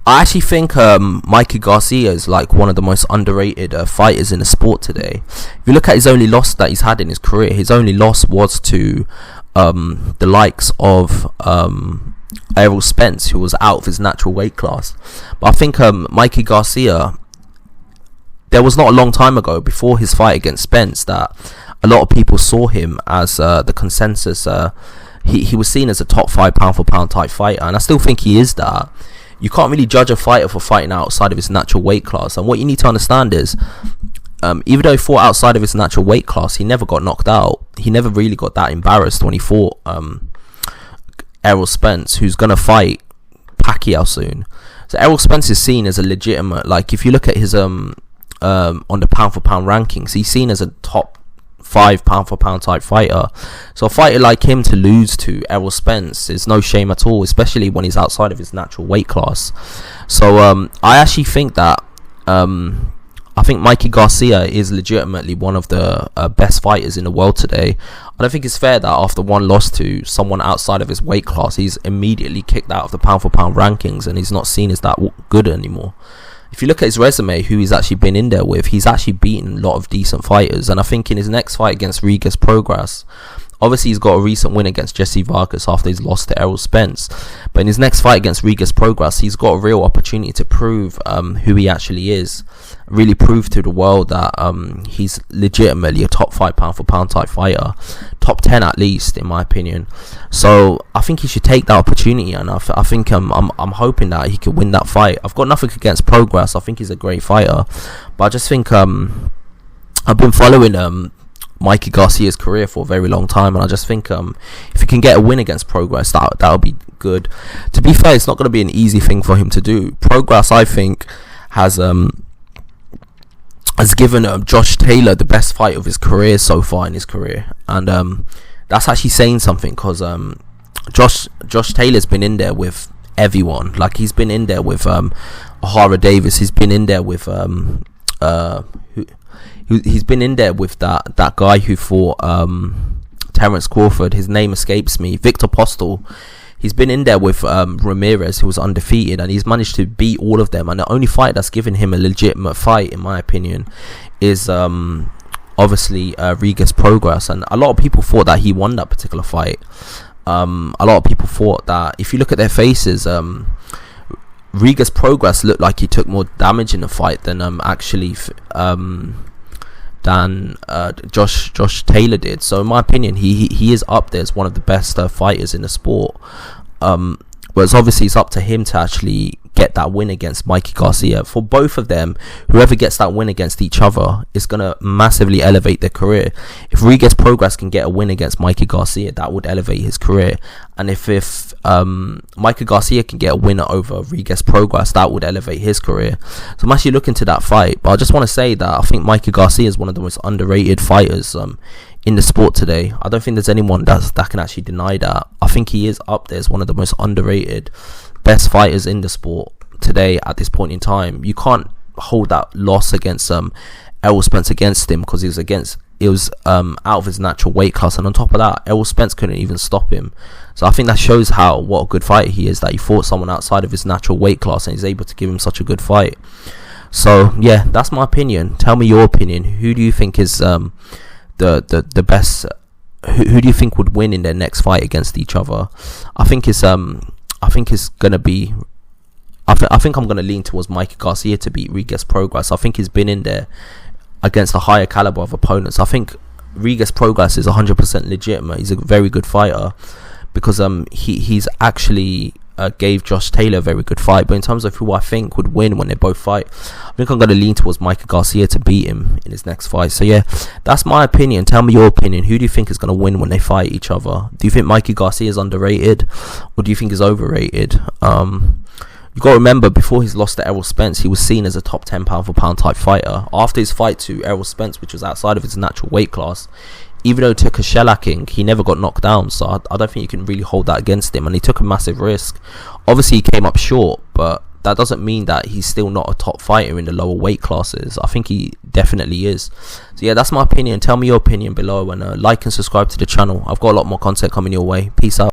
I actually think Mikey Garcia is like one of the most underrated fighters in the sport today. If you look at his only loss that he's had in his career, his only loss was to the likes of Errol Spence, who was out of his natural weight class. But I think Mikey Garcia, there was not a long time ago before his fight against Spence that a lot of people saw him as the consensus. He was seen as a top 5 pound for pound type fighter, and I still think he is that. You can't really judge a fighter for fighting outside of his natural weight class, and what you need to understand is, even though he fought outside of his natural weight class, he never got knocked out. He never really got that embarrassed when he fought Errol Spence, who's gonna fight Pacquiao soon. So Errol Spence is seen as a legitimate, like, if you look at his on the pound for pound rankings, he's seen as a top 5 pound for pound type fighter. So a fighter like him to lose to Errol Spence is no shame at all, especially when he's outside of his natural weight class. So I actually think that I think Mikey Garcia is legitimately one of the best fighters in the world today. I don't think it's fair that after one loss to someone outside of his weight class, he's immediately kicked out of the pound for pound rankings and he's not seen as that good anymore. If you look at his resume, who he's actually been in there with, he's actually beaten a lot of decent fighters. And I think in his next fight against Regis Prograis, obviously he's got a recent win against Jesse Vargas after he's lost to Errol Spence. But in his next fight against Regis Prograis, he's got a real opportunity to prove who he actually is. Really prove to the world that he's legitimately a top 5 pound for pound type fighter. Top 10 at least, in my opinion. So I think he should take that opportunity, and I think I'm hoping that he could win that fight. I've got nothing against Prograis. I think he's a great fighter, but I just think I've been following Mikey Garcia's career for a very long time, and I just think if he can get a win against Prograis, that would be good. To be fair, it's not going to be an easy thing for him to do. Prograis, I think, has given Josh Taylor the best fight of his career so far in his career, and that's actually saying something, because Josh Taylor's been in there with everyone. Like, he's been in there with O'Hara Davis, he's been in there with he's been in there with that guy who fought Terence Crawford, his name escapes me, Victor Postel. He's been in there with Ramirez, who was undefeated, and he's managed to beat all of them. And the only fight that's given him a legitimate fight, in my opinion, is obviously Regis Prograis. And a lot of people thought that he won that particular fight. A lot of people thought that, if you look at their faces, Regis Prograis looked like he took more damage in the fight than Josh Taylor did. So in my opinion, he is up there as one of the best fighters in the sport. Whereas obviously it's up to him to actually get that win against Mikey Garcia. For both of them, whoever gets that win against each other is going to massively elevate their career. If Regis Prograis can get a win against Mikey Garcia, that would elevate his career. And if Mikey Garcia can get a win over Regis Prograis, that would elevate his career. So I'm actually looking to that fight. But I just want to say that I think Mikey Garcia is one of the most underrated fighters in the sport today. I don't think there's anyone that can actually deny that. I think he is up there as one of the most underrated, best fighters in the sport today at this point in time. You can't hold that loss against Errol Spence against him, because it was out of his natural weight class, and on top of that, Errol Spence couldn't even stop him. So I think that shows what a good fighter he is, that he fought someone outside of his natural weight class and he's able to give him such a good fight. So yeah, that's my opinion. Tell me your opinion. Who do you think is the best? Who do you think would win in their next fight against each other? I think it's gonna be. I think I'm gonna lean towards Mikey Garcia to beat Regis Prograis. I think he's been in there against a higher caliber of opponents. I think Regis Prograis is 100% legitimate. He's a very good fighter, because he's actually gave Josh Taylor a very good fight. But in terms of who I think would win when they both fight, I think I'm going to lean towards Mikey Garcia to beat him in his next fight. So yeah, that's my opinion. Tell me your opinion. Who do you think is going to win when they fight each other? Do you think Mikey Garcia is underrated, or do you think he's overrated? You've got to remember, before his loss to Errol Spence, he was seen as a top 10 pound for pound type fighter. After his fight to Errol Spence, which was outside of his natural weight class, even though he took a shellacking, he never got knocked down. So I don't think you can really hold that against him, and he took a massive risk. Obviously he came up short, but that doesn't mean that he's still not a top fighter in the lower weight classes. I think he definitely is. So yeah, that's my opinion. Tell me your opinion below, and like and subscribe to the channel. I've got a lot more content coming your way. Peace out.